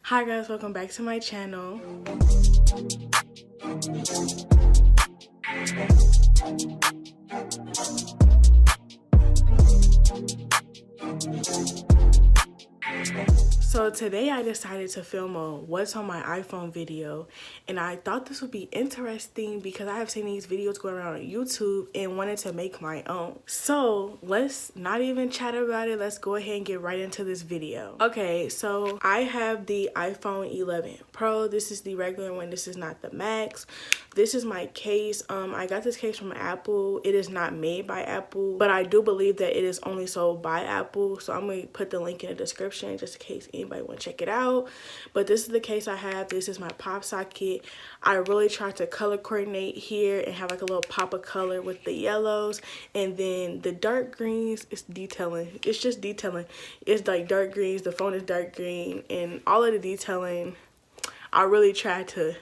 Hi guys, welcome back to my channel. So today I decided to film a what's on my iPhone video, and I thought this would be interesting because I have seen these videos go around on YouTube and wanted to make my own. So let's not even chat about it. Let's go ahead and get right into this video. Okay, so I have the iPhone 11 Pro. This is the regular one. This is not the Max. This is my case. I got this case from Apple. It is not made by Apple, but I do believe that it is only sold by Apple. So I'm gonna put the link in the description just in case anybody want to check it out. But this is the case I have. This is my pop socket. I really tried to color coordinate here and have like a little pop of color with the yellows, and then the dark greens is detailing. It's just detailing. It's like dark greens. The phone is dark green, and all of the detailing, I really tried to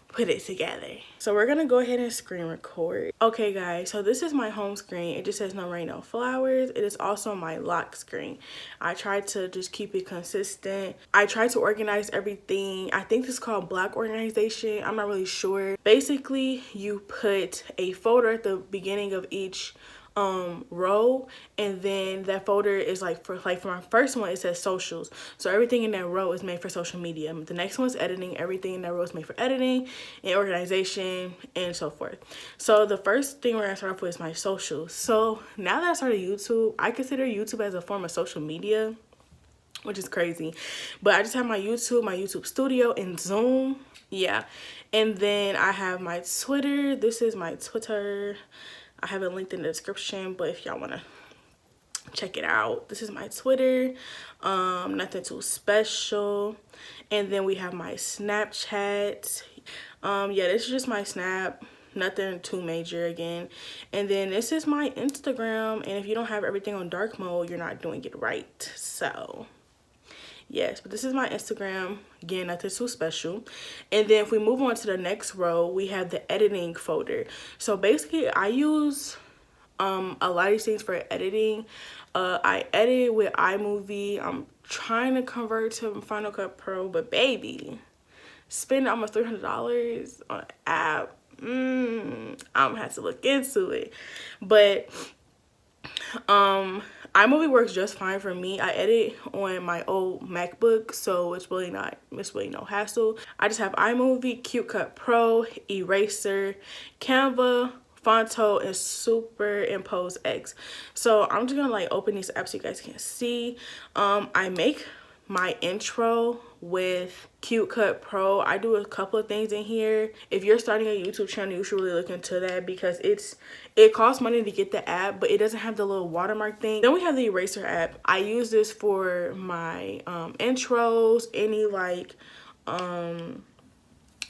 put it together. So we're gonna go ahead and screen record. Okay guys, so this is my home screen. It just says no rain, no flowers. It is also my lock screen. I tried to just keep it consistent. I tried to organize everything. I think this is called black organization. I'm not really sure. Basically, you put a folder at the beginning of each row, and then that folder is like for my first one, it says socials, so everything in that row is made for social media. The next one's editing. Everything in that row is made for editing and organization and so forth. So the first thing we're gonna start off with is my socials. So now that I started YouTube, I consider YouTube as a form of social media, which is crazy, but I just have my YouTube Studio, and Zoom. Yeah, and then I have my Twitter. This is my Twitter. I have it linked in the description, but if y'all want to check it out, this is my Twitter. Nothing too special. And then we have my Snapchat. Yeah, this is just my Snap. Nothing too major again. And then this is my Instagram, and if you don't have everything on dark mode, you're not doing it right. So yes, but this is my Instagram. Again, nothing too special. And then if we move on to the next row, we have the editing folder. So basically, I use a lot of these things for editing. I edit with iMovie. I'm trying to convert to Final Cut Pro, but baby, spend almost $300 on an app. I'm gonna have to look into it. But iMovie works just fine for me. I edit on my old MacBook, so it's really no hassle. I just have iMovie, CuteCut Pro, Eraser, Canva, Fonto, and Superimpose X. So I'm just gonna like open these apps so you guys can see. I make my intro with CuteCut Pro. I do a couple of things in here. If you're starting a YouTube channel, you should really look into that because it costs money to get the app, but it doesn't have the little watermark thing. Then we have the Eraser app. I use this for my intros, any like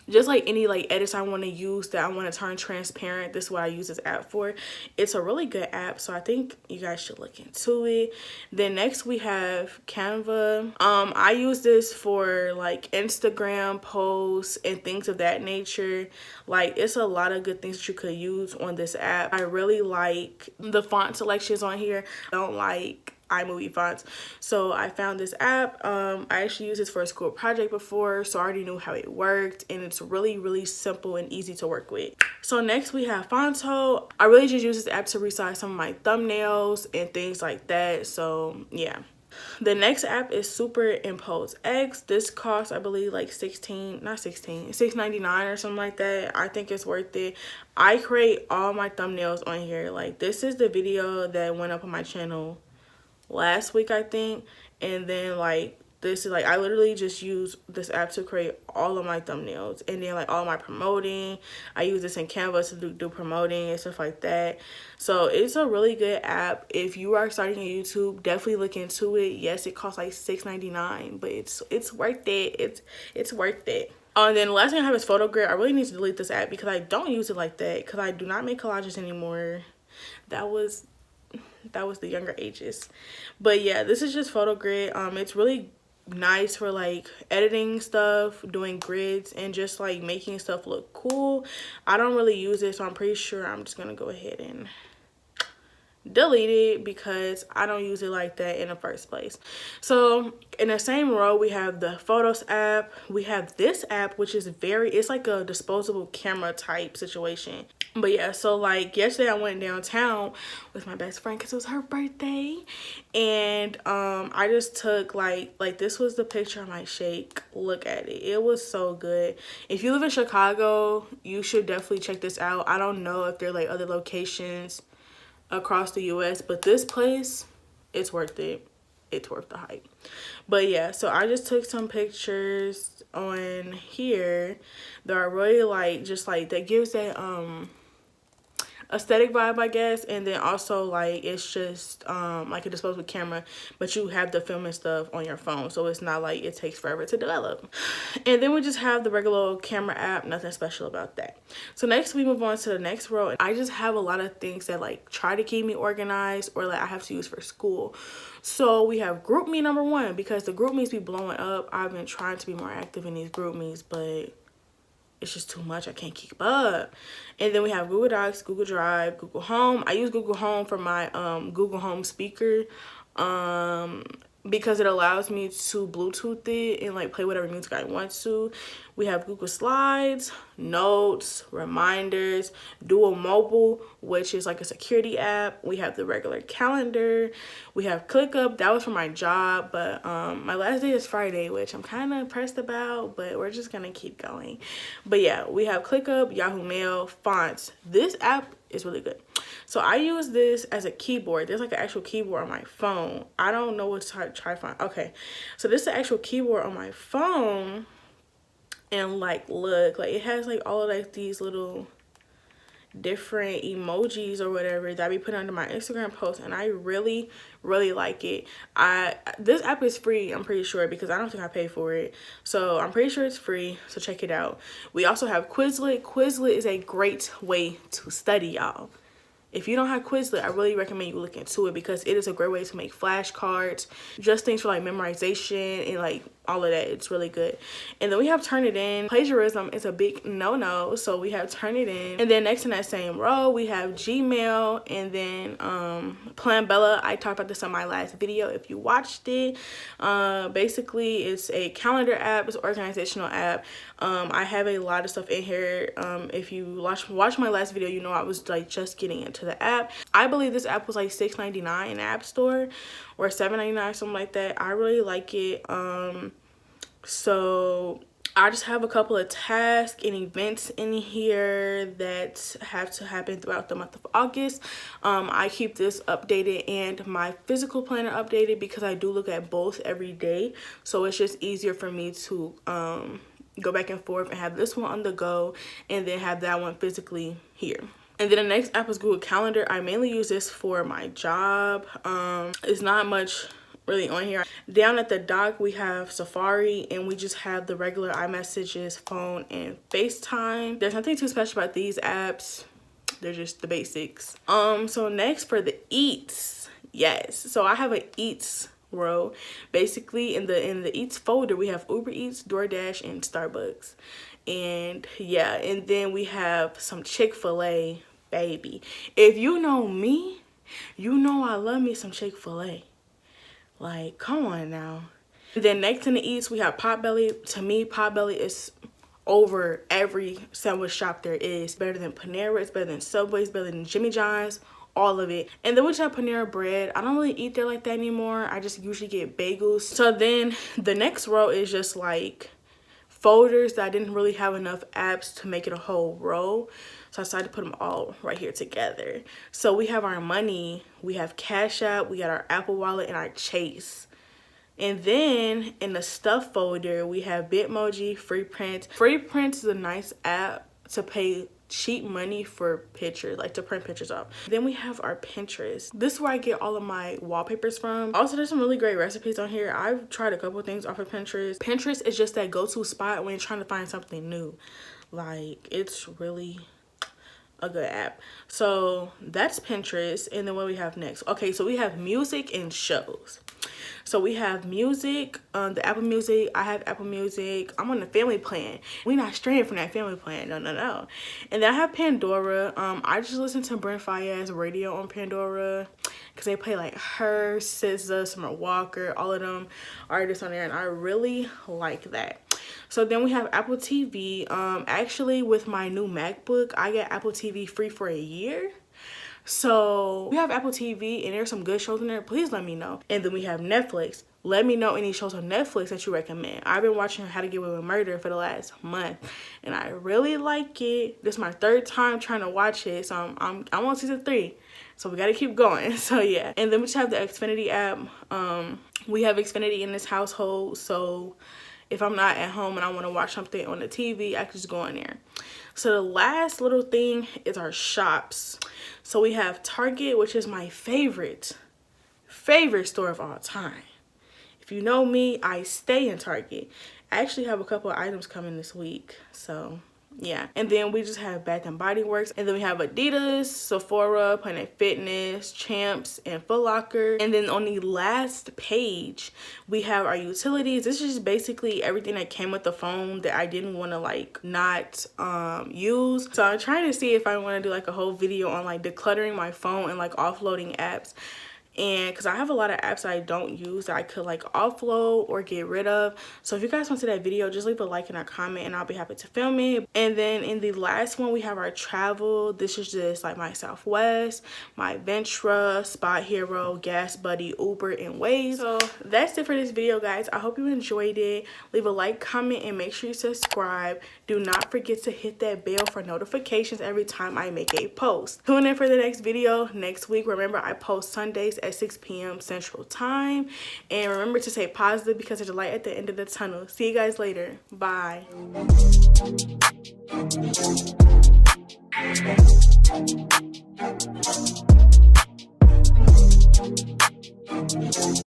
just like any like edits I want to use that I want to turn transparent. This is what I use this app for. It's a really good app, so I think you guys should look into it. Then next we have Canva. I use this for like Instagram posts and things of that nature. Like, it's a lot of good things that you could use on this app. I really like the font selections on here. I don't like iMovie fonts, so I found this app. I actually used this for a school project before, so I already knew how it worked, and it's really simple and easy to work with. So next we have Fonto. I really just use this app to resize some of my thumbnails and things like that. So yeah. The next app is Superimpose X. This costs, I believe, like $6.99 or something like that. I think it's worth it. I create all my thumbnails on here. Like, this is the video that went up on my channel last week, I think. And then like this is like, I literally just use this app to create all of my thumbnails, and then like all my promoting. I use this in Canva to do promoting and stuff like that. So it's a really good app. If you are starting a YouTube, definitely look into it. Yes, it costs like $6.99, but it's worth it. It's worth it. And then the last thing I have is Photogrid. I really need to delete this app because I don't use it like that, because I do not make collages anymore. That was the younger ages. But yeah, this is just Photogrid. It's really nice for like editing stuff, doing grids, and just like making stuff look cool. I don't really use it, so I'm pretty sure I'm just gonna go ahead and deleted because I don't use it like that in the first place. So in the same row, we have the Photos app. We have this app, which is it's like a disposable camera type situation. But yeah, so like yesterday I went downtown with my best friend because it was her birthday, and I just took like this was the picture of my shake. Look at it. It was so good. If you live in Chicago, you should definitely check this out. I don't know if there are like other locations across the US, but this place, it's worth it. It's worth the hype. But yeah, so I just took some pictures on here that are really like just like that gives that aesthetic vibe, I guess. And then also like it's just like a disposable camera, but you have the film and stuff on your phone, so it's not like it takes forever to develop. And then we just have the regular camera app, nothing special about that. So next we move on to the next row. I just have a lot of things that like try to keep me organized or like I have to use for school. So we have group me number 1, because the group me's be blowing up. I've been trying to be more active in these group me's, but it's just too much. I can't keep up. And then we have Google Docs, Google Drive, Google Home. I use Google Home for my Google Home speaker because it allows me to Bluetooth it and like play whatever music I want to. We have Google Slides, Notes, Reminders, Dual Mobile, which is like a security app. We have the regular calendar. We have ClickUp. That was for my job, but my last day is Friday, which I'm kind of pressed about, but we're just gonna keep going. But yeah, we have ClickUp, Yahoo Mail, Fonts. This app is really good. So I use this as a keyboard. There's like an actual keyboard on my phone. I don't know what to try to find. Okay, so this is the actual keyboard on my phone. And like look, like it has like all of like these little different emojis or whatever that I be putting under my Instagram posts, and I really like it. This app is free, I'm pretty sure, because I don't think I pay for it, so I'm pretty sure it's free, so check it out. We also have Quizlet. Quizlet is a great way to study, y'all. If you don't have Quizlet, I really recommend you look into it because it is a great way to make flashcards, just things for like memorization and like all of that. It's really good. And then we have Turnitin. Plagiarism is a big no-no, so we have Turnitin. And then next in that same row, we have Gmail, and then Planbella. I talked about this on my last video if you watched it. Basically, it's a calendar app. It's an organizational app. I have a lot of stuff in here. If you watch my last video, you know I was like just getting into the app. I believe this app was like $6.99 in the App Store or $7.99, something like that. I really like it. So I just have a couple of tasks and events in here that have to happen throughout the month of August. I keep this updated and my physical planner updated because I do look at both every day, so it's just easier for me to go back and forth and have this one on the go and then have that one physically here. And then the next app is Google Calendar. I mainly use this for my job. It's not much really on here. Down at the dock, we have Safari, and we just have the regular iMessages, phone, and FaceTime. There's nothing too special about these apps. They're just the basics. So next for the Eats. Yes, so I have an Eats row. Basically in the Eats folder, we have Uber Eats, DoorDash, and Starbucks. And yeah, and then we have some Chick-fil-A, baby. If you know me, you know I love me some Chick-fil-A. Like, come on now. And then next in the Eats, we have Potbelly. To me, Potbelly is over every sandwich shop there is. Better than Panera, it's better than Subway, it's better than Jimmy John's, all of it. And then we just have Panera Bread. I don't really eat there like that anymore. I just usually get bagels. So then the next row is just like folders that I didn't really have enough apps to make it a whole row, so I decided to put them all right here together. So we have our money, we have Cash App, we got our Apple Wallet, and our Chase. And then in the stuff folder, we have Bitmoji, Freeprint. Freeprint is a nice app to pay cheap money for pictures, like to print pictures off. Then we have our Pinterest. This is where I get all of my wallpapers from. Also, there's some really great recipes on here. I've tried a couple of things off of Pinterest. Pinterest is just that go-to spot when you're trying to find something new. Like, it's really a good app. So that's Pinterest. And then what we have next? Okay, so we have music and shows. So we have music, the Apple Music. I have Apple Music. I'm on the family plan. We're not straying from that family plan. No. And then I have Pandora. I just listen to Brent Faiyaz radio on Pandora because they play like her, SZA, Summer Walker, all of them artists on there, and I really like that. So then we have Apple TV. Actually, with my new MacBook, I get Apple TV free for a year. So we have Apple TV and there's some good shows in there. Please let me know. And then we have Netflix. Let me know any shows on Netflix that you recommend. I've been watching How to Get Away with Murder for the last month, and I really like it. This is my 3rd time trying to watch it, so I'm on season 3. So we gotta keep going. So yeah. And then we just have the Xfinity app. We have Xfinity in this household, so if I'm not at home and I want to watch something on the TV, I can just go in there. So the last little thing is our shops. So we have Target, which is my favorite store of all time. If you know me, I stay in Target. I actually have a couple of items coming this week, so yeah. And then we just have Bath and Body Works, and then we have Adidas, Sephora, Planet Fitness, Champs, and Foot Locker. And then on the last page we have our utilities. This is just basically everything that came with the phone that I didn't want to like not use. So I'm trying to see if I want to do like a whole video on like decluttering my phone and like offloading apps. And because I have a lot of apps that I don't use that I could like offload or get rid of. So if you guys want to see that video, just leave a like and a comment and I'll be happy to film it. And then in the last one we have our travel. This is just like my Southwest, my Ventura, Spot Hero, Gas Buddy, Uber, and Waze. So that's it for this video, guys. I hope you enjoyed it. Leave a like, comment, and make sure you subscribe. Do not forget to hit that bell for notifications every time I make a post. Tune in for the next video next week. Remember, I post Sundays at 6 p.m. Central Time. And remember to stay positive because there's a light at the end of the tunnel. See you guys later. Bye.